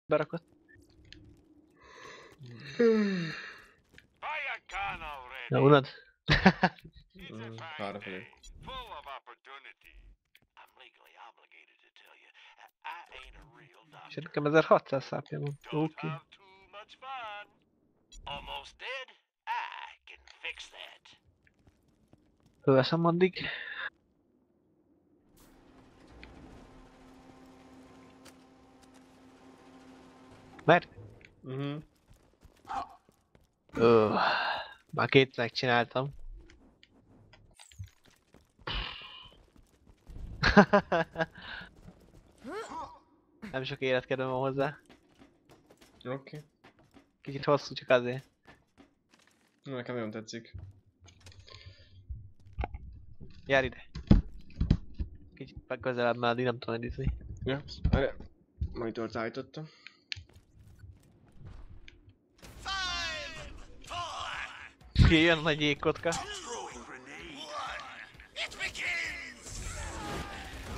berakott. Na, unod? Hátrafelé. És nekem 1600 szápja van. Oké. Fölveszem addig. Mert? Már 2 megcsináltam. Nem sok életkedvem van hozzá. Oké. Kicsit hosszú, csak azért. Nekem nagyon tetszik. Jár ide. Kicsit közelebb, mert addig nem tudom eddizni. Ja, várjál. Monitort állítottam. Jön a nagy jégkotka.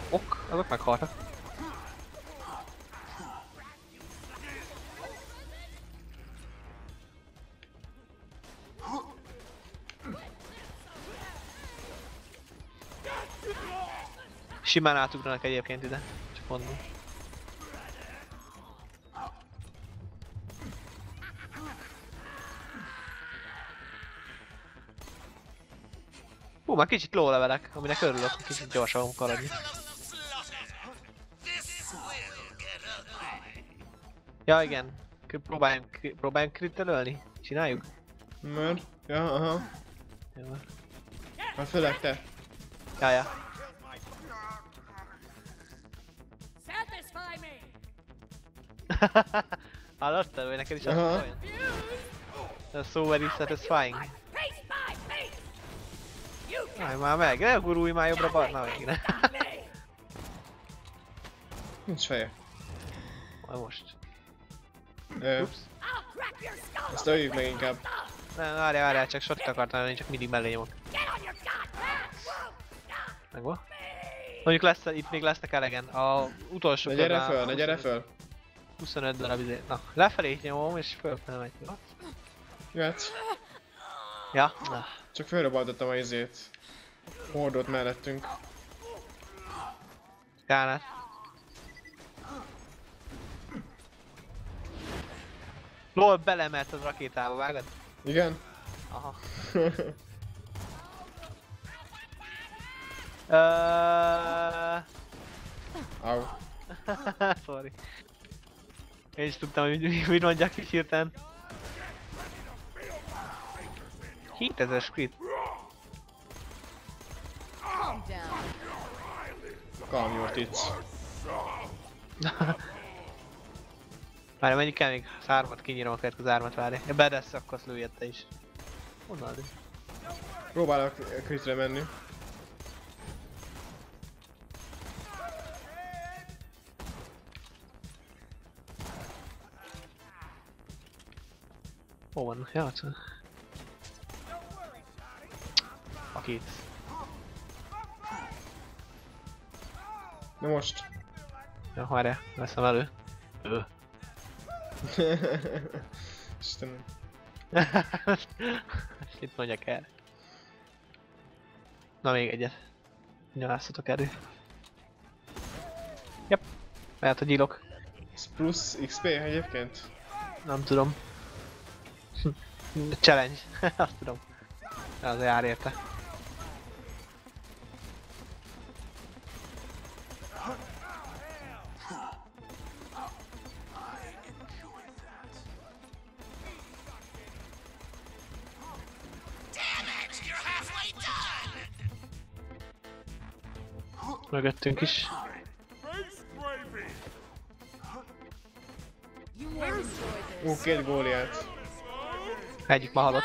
Ok, azok meghaltak. Simán átugranak egyébként ide, csak mondom. Már kicsit low levelek, aminek örülök, hogy kicsit gyorsabban maradni. Ja igen, próbáljunk krittelölni? Csináljuk? Mert? Ja, aha. Jó. Hát főleg te. Ja. Hallottad, hogy neked is azt mondja? Ez so very satisfying. Állj már meg, ne gurulj már jobbra-balra, végre. Nincs feje. Majd most. Ups. Ezt öljük meg inkább. Nem, várjál, csak sotit akartam lenni, csak mindig mellé nyomok. Megvan? Mondjuk lesz, itt még lesznek elegen. A utolsó ne gyere föl, ne gyere föl. 25 darab izé. Na, lefelé nyomom és fölfele megy. Jöhetsz. Ja? Na. Csak fölrobbantottam a izét. Hordót mellettünk. Kánát. LOL belemert az rakétába, vágod? Igen? Aha. Au. Sorry. Én is tudtam, hogy mit mondjak is hirtelen. 7000 squid. Calm your tits. Várj, mennyit kell még? Az ármat kinyírom a következő ármat, várj. Ja, bedesz, akkor azt lőjed te is. Honnan addig? Próbálok kritre menni. Hol van? Ja, ott van. Akit. Na most. Ja, várjál, veszem elő. Istenem. Mit mondjak el? Na még egyet. Nyalászatok elő. Jep. Lehet a gyilok. Ez plusz XP egyébként? Nem tudom. Challenge. Azt tudom. Az jár érte. Mögöttünk is. Két góliát. Egyik ma halott.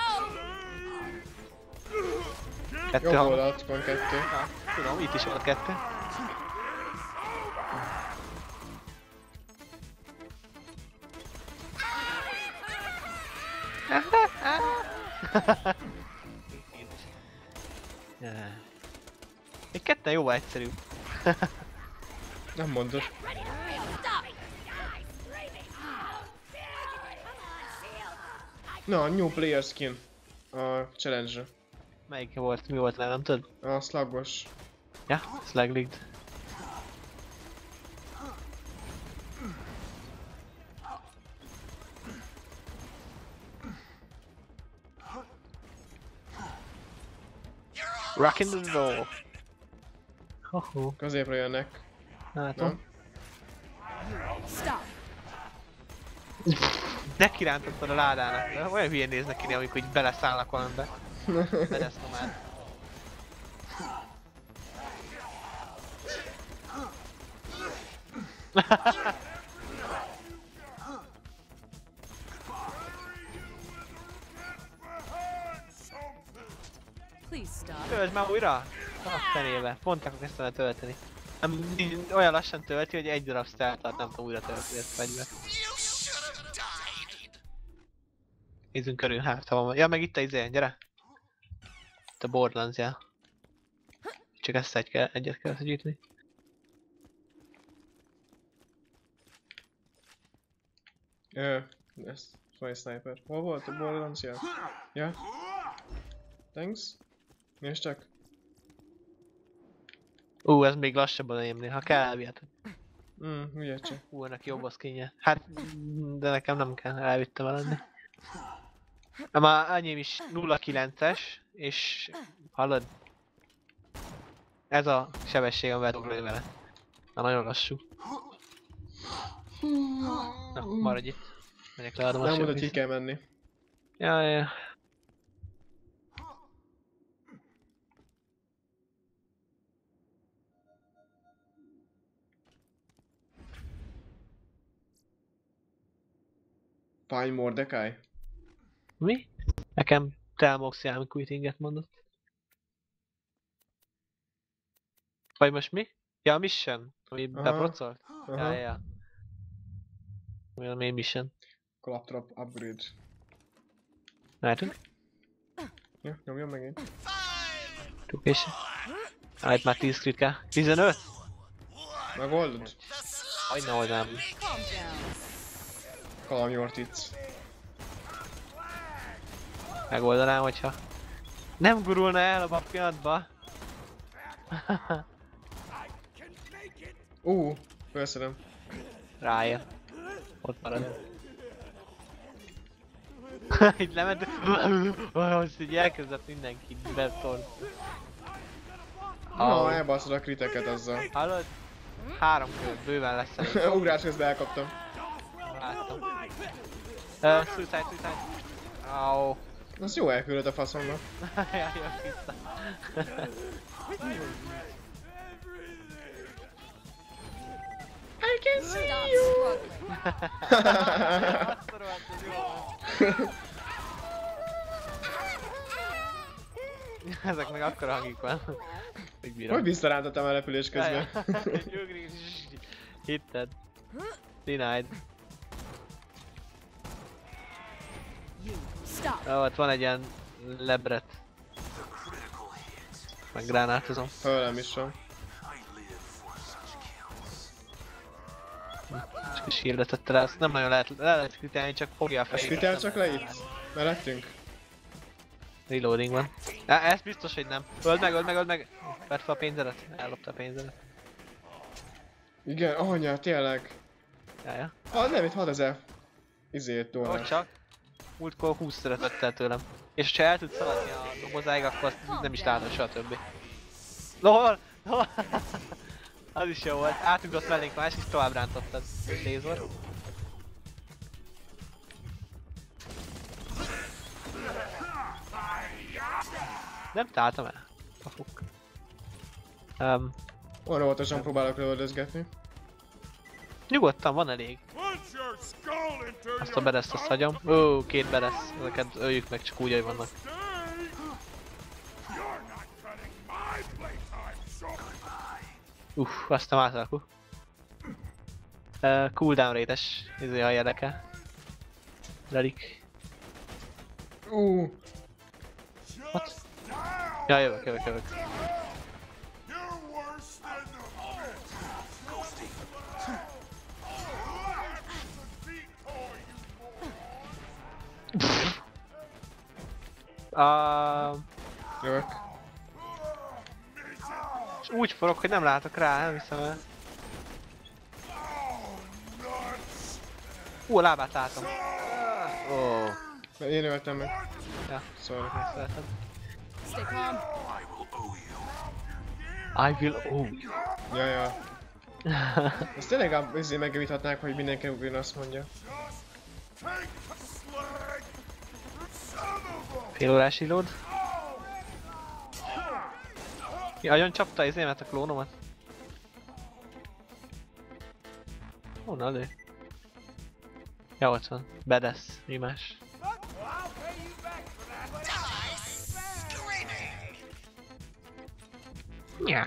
Kettő Jobb halott. oldalt van kettő. Tudom, itt is van kettő. Egy ketten jóval egyszerű. Nem mondod. Na, new player skin. A challenge-re. Melyik volt? Mi volt le, nem tudod? A sluggos. Ja, Slag League. Rockin' the door. Hoho, Középre jönnek. látom. Nem? Stop. Nekirántottad a ládának. Olyan hülyén néznek ki, amikor így beleszállnak valamibe. Bedesz nomád. Please stop. Tölt már újra? A fenébe. Pont akkor kezdtem el tölteni. Olyan lassan tölti, hogy egy darab stealth alatt nem tudom újra tölteni ezt fegyvert. Nézzünk körül, hát ha van. Ja, meg itt a izén, gyere! Itt a Borderlands jel. Csak ezt egyet kell gyűjteni. Ez Fire Sniper. Hol volt a Borderlands jel? Ja? Thanks. Nézd csak. Ez még lassabban enyémnél, ha kell elviheted. Ugye csak. Ennek jobb a skinje. Hát, de nekem nem kell, elvittem eladni. Már enyém is 0.9-es, és hallod? Ez a sebesség, amivel ugrani vele. Na, nagyon lassú. Na, maradj itt. Megyek leadom a Nem mondod, sebét. ki kell menni. Ja. Fine Mordecai. Mi? Nekem Telmox Yami Quittinget mondott. Vagy most mi? Ja, a mission, ami Aha. beprocolt? Aha. Ja. Mi a main mission? Claptrap upgrade. Mehetünk? Ja, nyomjon megint. És... itt már 10 crit kell. 15? Megoldod? Hagyna oldám. Calm down. Calm your tits. Megoldanám, hogyha... Nem gurulna el abba a pillanatba. Felszedem. Rájön. Ott marad. Itt lement... Most így elkezdett mindenki betort. Na, elbaszod a kriteket azzal. Hallod? 3 kör, bőven lesz elég. Ugrás közben elkaptam. Láttam. Suicide. Au. Az jó elküldött a faszomnak. Jaj, jött vissza. I can see Stop you! struggling. Azt a rohadt, ez jó volt. Ezek meg akkora hangjuk van. Még bírom. Hogy visszarántottam a repülés közben? Hitted. Denied. Stop. Ott van egy ilyen lebret. Meg gránátozom. Fölem is van. Csak a shieldet tette rá, azt nem nagyon lehet kritálni, csak fogja a Ezt fejét. kritál csak le itt? Mellettünk? Reloading van. Ez biztos, hogy nem. Öld meg! Vedd fel a pénzedet. Ellopta a pénzedet. Igen, anya, tényleg. Jaja. Nem, itt 6000 Hogy dollár. csak. Múltkor 20 szeret vett el tőlem. És ha el tudsz szaladni a dobozáig, akkor azt nem is látod soha többé. LOL! Az is jó volt. Átugrott mellénk más, és tovább rántottad. Lézor. Nem találtam el. A fuk. Arra óvatosan próbálok lövöldözgetni. Nyugodtan, van elég. Azt a bereszt azt hagyom. Ó, 2 beresz. Ezeket öljük meg csak úgy, hogy vannak. Azt nem átalakul. Cooldown rate-es, izé a érdekel. Relik. What? Ja, jövök. Jövök. És úgy forog, hogy nem látok rá, nem hiszem el. A lábát látom. Oh. Én öltem meg. Ja, Sorry. szeretem. Stay calm. I will owe you. Ja. Ezt tényleg megjavíthatnák, hogy mindenki ugyan azt mondja. Fél órás reload. Ja, agyon csapta izémet, a klónomat. Honnan lő? Ja, ott van. Badass. Mi más? Ja.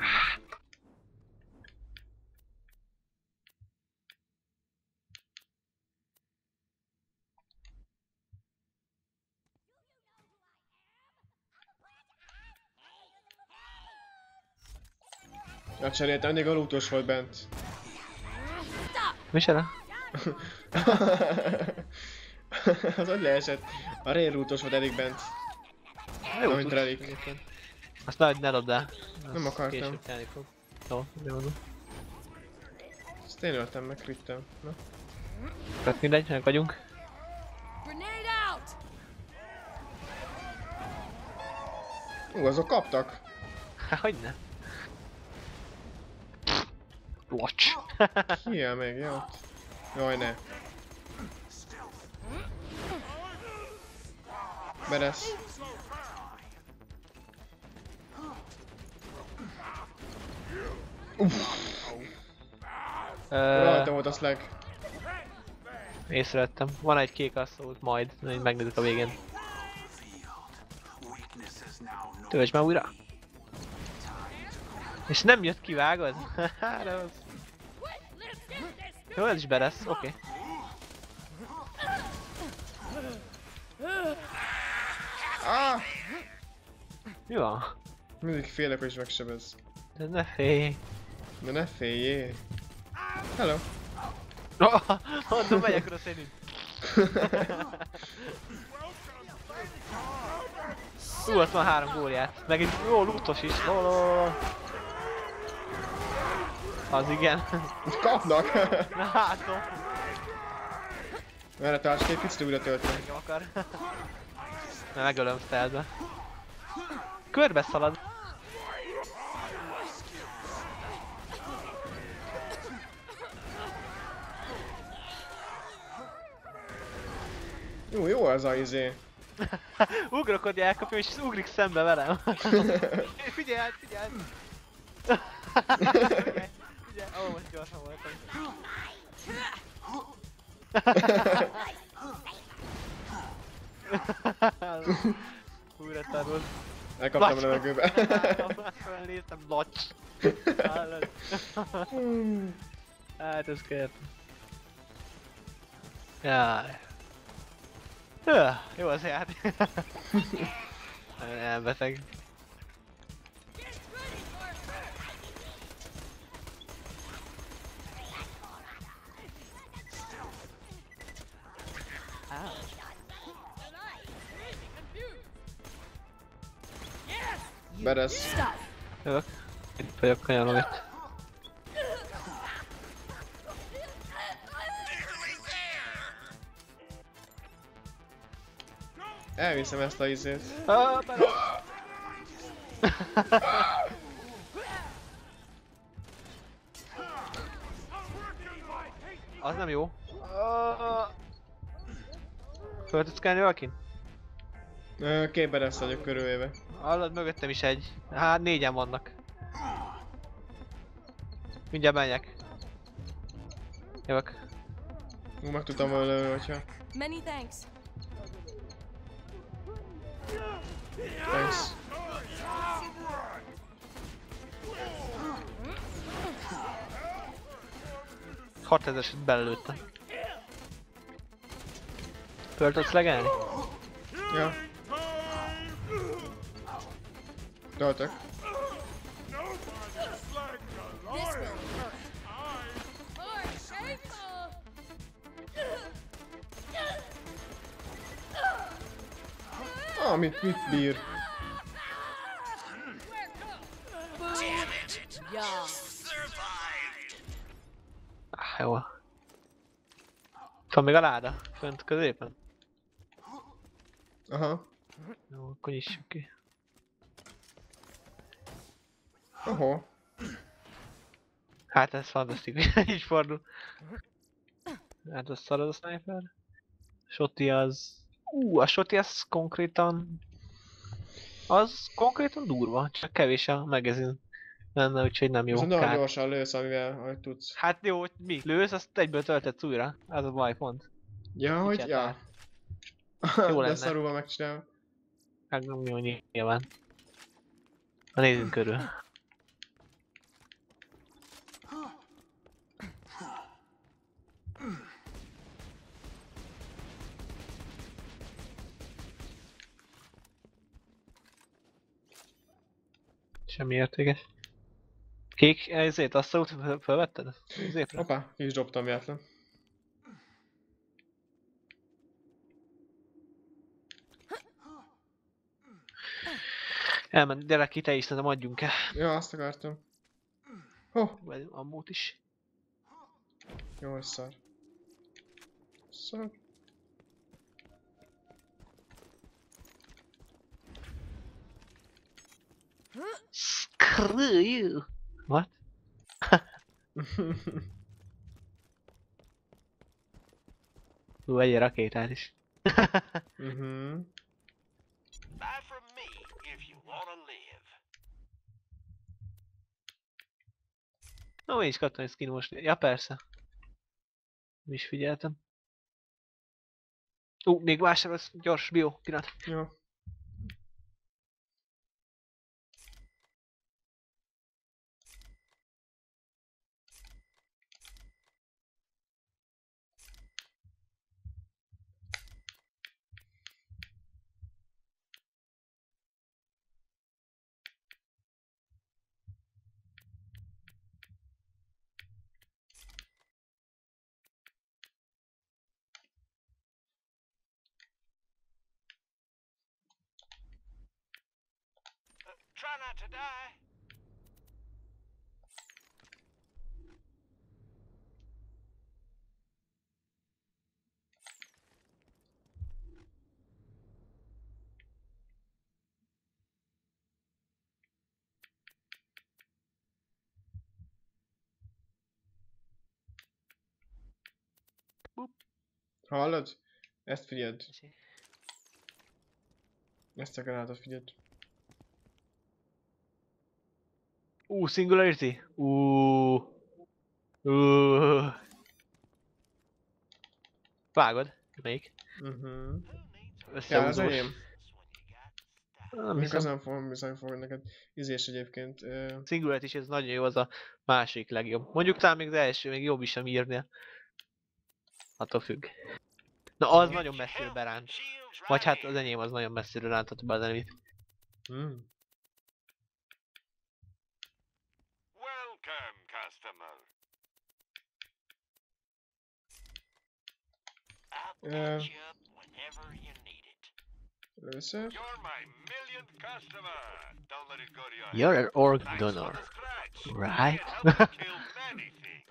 Ja, cseréltem, mindig a lootos volt bent. Micsoda? Az hogy leesett? A rail lootos volt eddig bent. Jó, Amit tudsz relik. egyébként. Azt ne dobd el. Nem Az akartam. Később kelni fog. Jó, jó mondom. Ezt én öltem meg, krittem. Na. Tehát mindegy, meg vagyunk. Grenade out. Azok kaptak. Há, hogyne? Watch. Ki él még? Jó. Jaj, ne. Beresz. Rajta volt a slag. Észrevettem. Van egy kék asszót, majd megnézzük a végén. Töltsd már újra! És nem jött ki, vágod? Rossz. Jó, ez is beresz, oké. Ah! Mi van? Mindig félek, hogy megsebez. De ne félj. De ne féljél. Hello. Mondom, megyek oda szerint. Ott van 3 gólját. Meg egy jó lootos is. Az igen. Kapnak! Na hátom. Merre tarts ki, egy picit újra töltöm. Engem akar. Na megölöm stealthbe. Körbe szalad. Jó az a izé. Ugrok, hogy elkapja, és ugrik szembe velem. Figyeld, figyeld! Figyeld, ó, most gyorsan voltam. Újra tanul. Elkaptam a levegőbe. Felnéztem, lacs. Hát ez kért. Jaj. Jó az játék. Elbeteg. Beresz. Jövök. Itt vagyok, kanyarom itt. Elviszem ezt a izét. Az nem jó. Föl tudsz kelni valakin? Két beresz vagyok körülvéve. Hallod, mögöttem is egy. Hát 4-en vannak. Mindjárt menjek. Jövök. Meg tudtam volna lőni, hogyha... Many thanks. Thanks. Hat ezereset belelőttem. Föl tudsz legelni? Ja. Töltök. This will hurt. More shameful. Na, mit bír? Yeah. Jó. Van még a láda? Fönt középen? Aha. Jó, akkor nyissuk ki. Oho. Hát ez fantasztikus, így fordul. Hát az szar az a sniper. Shotty az... a Shotty az konkrétan... Az konkrétan durva, csak kevés a magazin lenne, úgyhogy nem jó. Viszont nagyon Kár. gyorsan lősz, amivel ahogy tudsz. Hát jó, hogy mi? Lősz, azt egyből töltetsz újra. Az a baj pont. Ja, hogy... Kicsatál. Ja. Jó De lenne. szarúval megcsinálom. Hát nem jó nyilván. Na nézzünk körül. Semmi értékes. Kék, ezért azt a út felvetted? Zépre? Hoppá, ki is dobtam véletlen. Elment, gyere ki te is, szerintem adjunk el. Ja, azt akartam. Ho, Vagy ammót is. jó, hogy szar. Szar. Screw you! What? Egy rakétát is. Mhm. Buy from me if you wanna live. No, én is kattanai skin most. Ja persze. Mi is figyeltem. Még vásárolsz, gyors bio, pillanat. Jó. Try not to die. Hallod? Ezt figyeld. Ezt a gránátot figyeld. Singularity. Vágod? Melyik? Mhm. Kell az Összehúzós. enyém? Nem Még az hiszem. nem fogom bizony fog neked ízés egyébként. Singularity is ez nagyon jó, az a másik legjobb. Mondjuk talán még az első, még jobb is a Mirnél. Attól függ. Na az nagyon messziről beránt. Vagy hát az enyém az nagyon messziről rántott be az enemit. Hmm. Welcome, customer. I'll patch you up whenever you need it. Először. You're my millionth customer. Don't let it go to your head. You're an org Thanks for donor. the scratch. Right? It helps kill many things.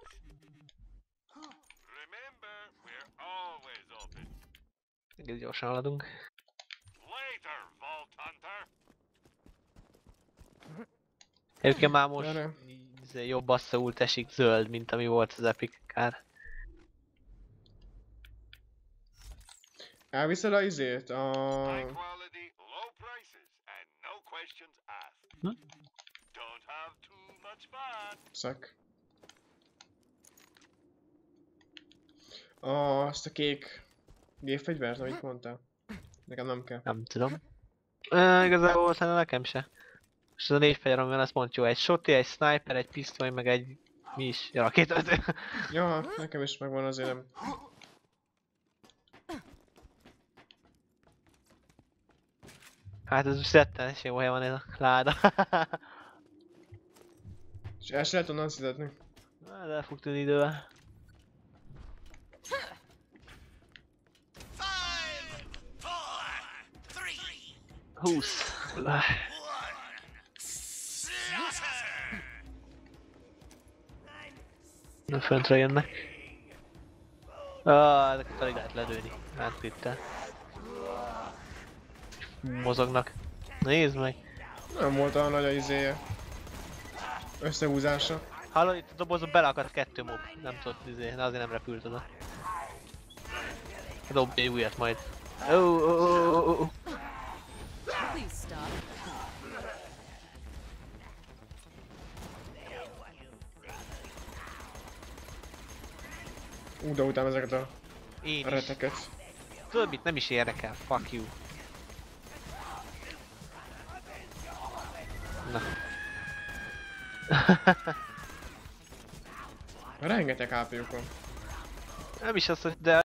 Remember, we're always open. Egész gyorsan haladunk. Later, Vault Hunter. Egyébként már most Gyere. jobb basszault esik zöld, mint ami volt az Epic kár. Elviszed a izét? A... High quality, low prices, and no questions asked. Hm? Don't have too much fun. Szak. Azt a kék gépfegyvert, amit mondtál. Nekem nem kell. Nem tudom. Igazából talán nekem se. És az a 4 fegyver, amivel ez pont jó. Egy shotty, egy sniper, egy pisztoly, meg egy... Mi is? Ja, rakétaütő. Ja, nekem is megvan azért nem. Hát ez most rettenes jó hely van ez a láda. És el se lehet onnan szidetni. Hát el fog tűnni idővel. 5, 4, 3, 20. Na, föntre jönnek. Ezeket alig lehet lelőni. Átkrittel. Mozognak. Nézd meg! Nem volt olyan nagy a izéje. Összehúzása. Hallod, itt a dobozba beleakadt 2 mob. Nem tudod, de azért nem repült oda. Dobj egy újat majd. Please stop. De utána ezeket a Én is. reteket. Tudod mit? Nem is érdekel. Fuck you. Na. Rengeteg HP-juk van. Nem is az, hogy de